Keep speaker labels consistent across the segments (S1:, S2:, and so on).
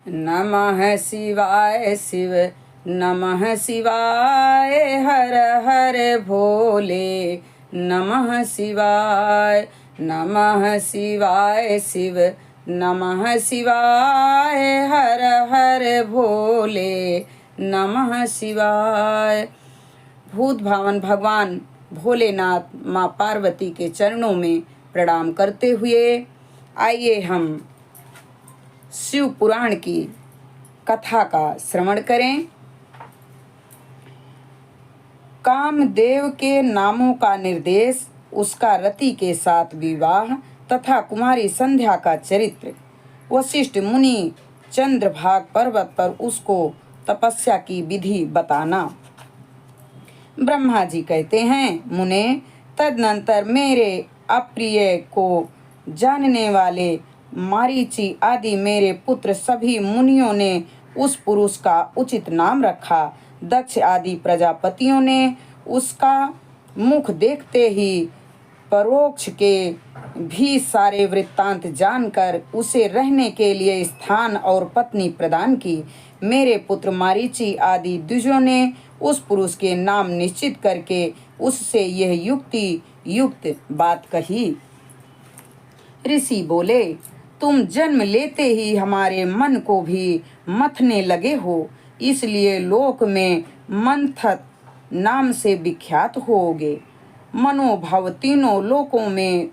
S1: नमः शिवाय शिव नमः शिवाय हर हर भोले नमः शिवाय शिव नमः शिवाय हर हर भोले नमः शिवाय। भूत भावन भगवान भोलेनाथ माँ पार्वती के चरणों में प्रणाम करते हुए आइए हम शिव पुराण की कथा का श्रवण करें। कामदेव के नामों का निर्देश, उसका रति के साथ विवाह तथा कुमारी संध्या का चरित्र। वशिष्ठ मुनि चंद्रभाग पर्वत पर उसको तपस्या की विधि बताना। ब्रह्मा जी कहते हैं, मुने, तदनंतर मेरे अप्रिय को जानने वाले मारीची आदि मेरे पुत्र सभी मुनियों ने उस पुरुष का उचित नाम रखा। दक्ष आदि प्रजापतियों ने उसका मुख देखते ही परोक्ष के भी सारे वृत्तांत जानकर उसे रहने के लिए स्थान और पत्नी प्रदान की। मेरे पुत्र मारीची आदि द्विजों ने उस पुरुष के नाम निश्चित करके उससे यह युक्ति युक्त बात कही। ऋषि बोले, तुम जन्म लेते ही हमारे मन को भी मथने लगे हो, इसलिए लोक में मंथत नाम से विख्यात होगे। मनोभाव तीनों लोकों में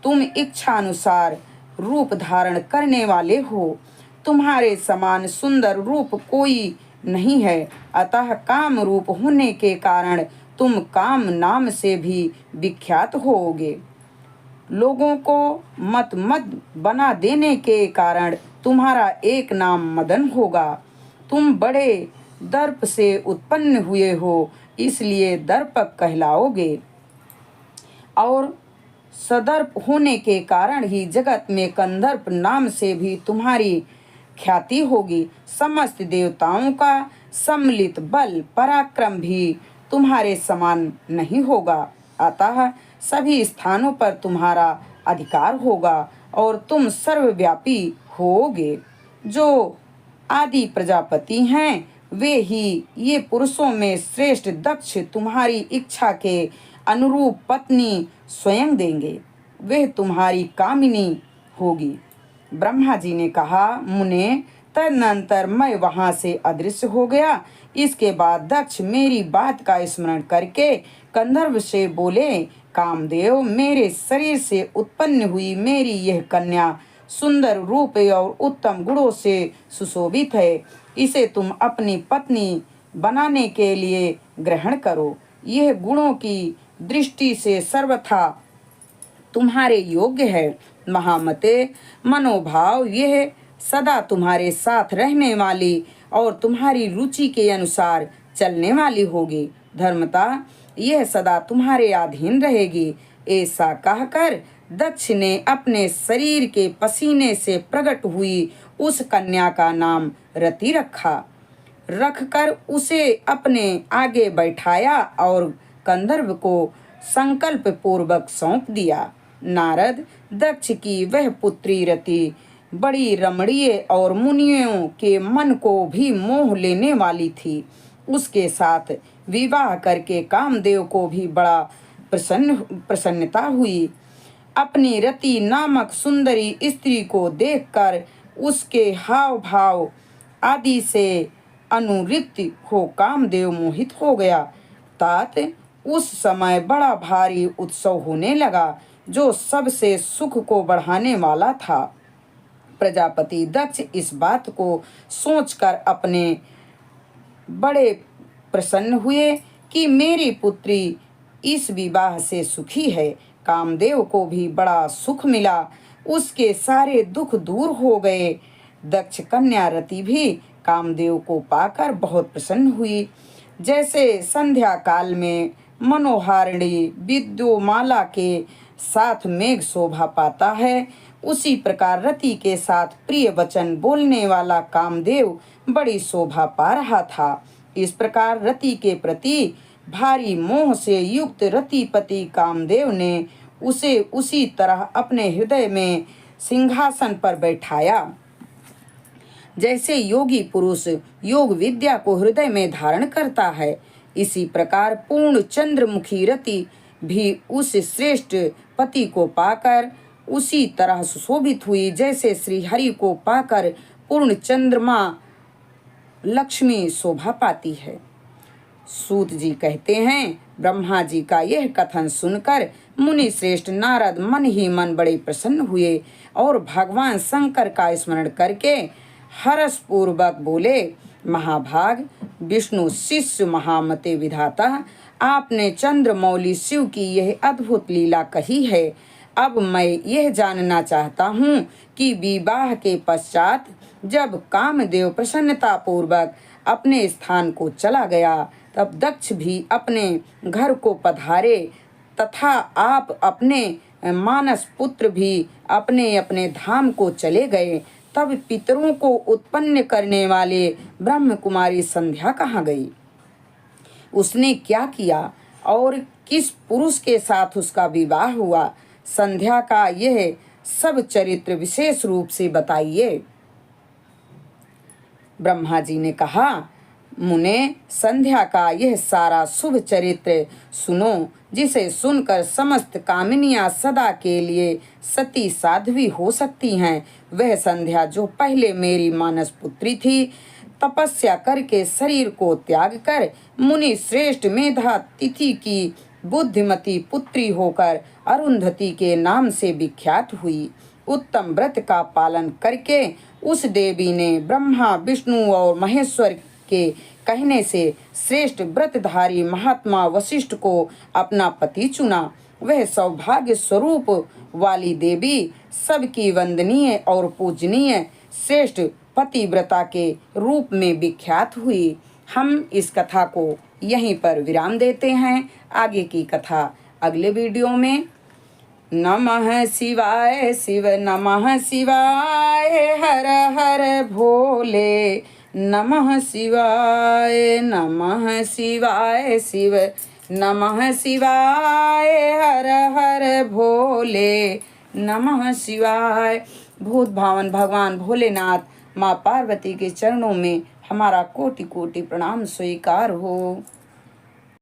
S1: तुम इच्छानुसार रूप धारण करने वाले हो। तुम्हारे समान सुंदर रूप कोई नहीं है, अतः काम रूप होने के कारण तुम काम नाम से भी विख्यात होगे। लोगों को मत बना देने के कारण तुम्हारा एक नाम मदन होगा। तुम बड़े दर्प से उत्पन्न हुए हो, इसलिए दर्पक कहलाओगे, और सदर्प होने के कारण ही जगत में कंदर्प नाम से भी तुम्हारी ख्याति होगी। समस्त देवताओं का सम्मिलित बल पराक्रम भी तुम्हारे समान नहीं होगा, अतः सभी स्थानों पर तुम्हारा अधिकार होगा और तुम सर्वव्यापी होगे। जो आदि प्रजापति हैं, वे ही ये पुरुषों में श्रेष्ठ दक्ष तुम्हारी इच्छा के अनुरूप पत्नी स्वयं देंगे। वे तुम्हारी कामिनी होगी। ब्रह्मा जी ने कहा, मुने, तदनंतर मैं वहां से अदृश्य हो गया। इसके बाद दक्ष मेरी बात का स्मरण करके कंधर्व से बोले, कामदेव, मेरे शरीर से उत्पन्न हुई मेरी यह कन्या सुंदर रूप और उत्तम गुणों से सुशोभित है। इसे तुम अपनी पत्नी बनाने के लिए ग्रहण करो। यह गुणों की दृष्टि से सर्वथा तुम्हारे योग्य है। महामते, मनोभाव यह सदा तुम्हारे साथ रहने वाली और तुम्हारी रुचि के अनुसार चलने वाली होगी। धर्मता यह सदा तुम्हारे अधीन रहेगी। ऐसा कहकर दक्ष ने अपने शरीर के पसीने से प्रकट हुई उस कन्या का नाम रति रखकर उसे अपने आगे बैठाया और कंधर्व को संकल्प पूर्वक सौंप दिया। नारद, दक्ष की वह पुत्री रति बड़ी रमणीय और मुनियों के मन को भी मोह लेने वाली थी। उसके साथ विवाह करके कामदेव को भी बड़ा प्रसन्नता हुई। अपनी रति नामक सुंदरी स्त्री को देखकर उसके हाव भाव आदि से अनुरक्त हो कामदेव मोहित हो गया। तात उस समय बड़ा भारी उत्सव होने लगा, जो सबसे सुख को बढ़ाने वाला था। प्रजापति दक्ष इस बात को सोचकर अपने बड़े प्रसन्न हुए कि मेरी पुत्री इस विवाह से सुखी है। कामदेव को भी बड़ा सुख मिला, उसके सारे दुख दूर हो गए। दक्ष कन्या रति भी कामदेव को पाकर बहुत प्रसन्न हुई। जैसे संध्या काल में मनोहारिणी विद्युमाला के साथ मेघ शोभा पाता है, उसी प्रकार रति के साथ प्रिय वचन बोलने वाला कामदेव बड़ी शोभा पा रहा था। इस प्रकार रति के प्रति भारी मोह से युक्त रतिपति कामदेव ने उसे उसी तरह अपने हृदय में सिंहासन पर बैठाया। जैसे योगी पुरुष योग विद्या को हृदय में धारण करता है, इसी प्रकार पूर्ण चंद्रमुखी रति भी उस श्रेष्ठ पति को पाकर उसी तरह सुशोभित हुई जैसे श्री हरि को पाकर पूर्ण चंद्रमा लक्ष्मी शोभा पाती है। सूत जी कहते हैं, ब्रह्मा जी का यह कथन सुनकर मुनि श्रेष्ठ नारद मन ही मन बड़े प्रसन्न हुए और भगवान शंकर का स्मरण करके हर्ष पूर्वक बोले, महाभाग विष्णु शिष्य महामते विधाता, आपने चंद्रमौली शिव की यह अद्भुत लीला कही है। अब मैं यह जानना चाहता हूँ कि विवाह के पश्चात जब कामदेव प्रसन्नता पूर्वक अपने स्थान को चला गया, तब दक्ष भी अपने घर को पधारे तथा आप अपने मानस पुत्र भी अपने अपने धाम को चले गए, तब पितरों को उत्पन्न करने वाले ब्रह्म कुमारी संध्या कहाँ गई? उसने क्या किया और किस पुरुष के साथ उसका विवाह हुआ? संध्या का यह सब चरित्र विशेष रूप से बताइए। ब्रह्मा जी ने कहा, मुने, संध्या का यह सारा शुभ चरित्र सुनो, जिसे सुनकर समस्त कामिनियां सदा के लिए सती साध्वी हो सकती हैं। वह संध्या जो पहले मेरी मानस पुत्री थी, तपस्या करके शरीर को त्याग कर मुनि श्रेष्ठ मेधा तिथि की बुद्धिमती पुत्री होकर अरुंधति के नाम से विख्यात हुई। उत्तम व्रत का पालन करके उस देवी ने ब्रह्मा विष्णु और महेश्वर के कहने से श्रेष्ठ व्रतधारी महात्मा वशिष्ठ को अपना पति चुना। वह सौभाग्य स्वरूप वाली देवी सबकी वंदनीय और पूजनीय श्रेष्ठ पतिव्रता के रूप में विख्यात हुई। हम इस कथा को यहीं पर विराम देते हैं। आगे की कथा अगले वीडियो में। नमः शिवाय शिव नमः शिवाय हर हर भोले, नमः शिवाय शिव नमः शिवाय हर हर भोले, नमः शिवाय। भूत भावन भगवान भोलेनाथ माँ पार्वती के चरणों में हमारा कोटि कोटि प्रणाम स्वीकार हो।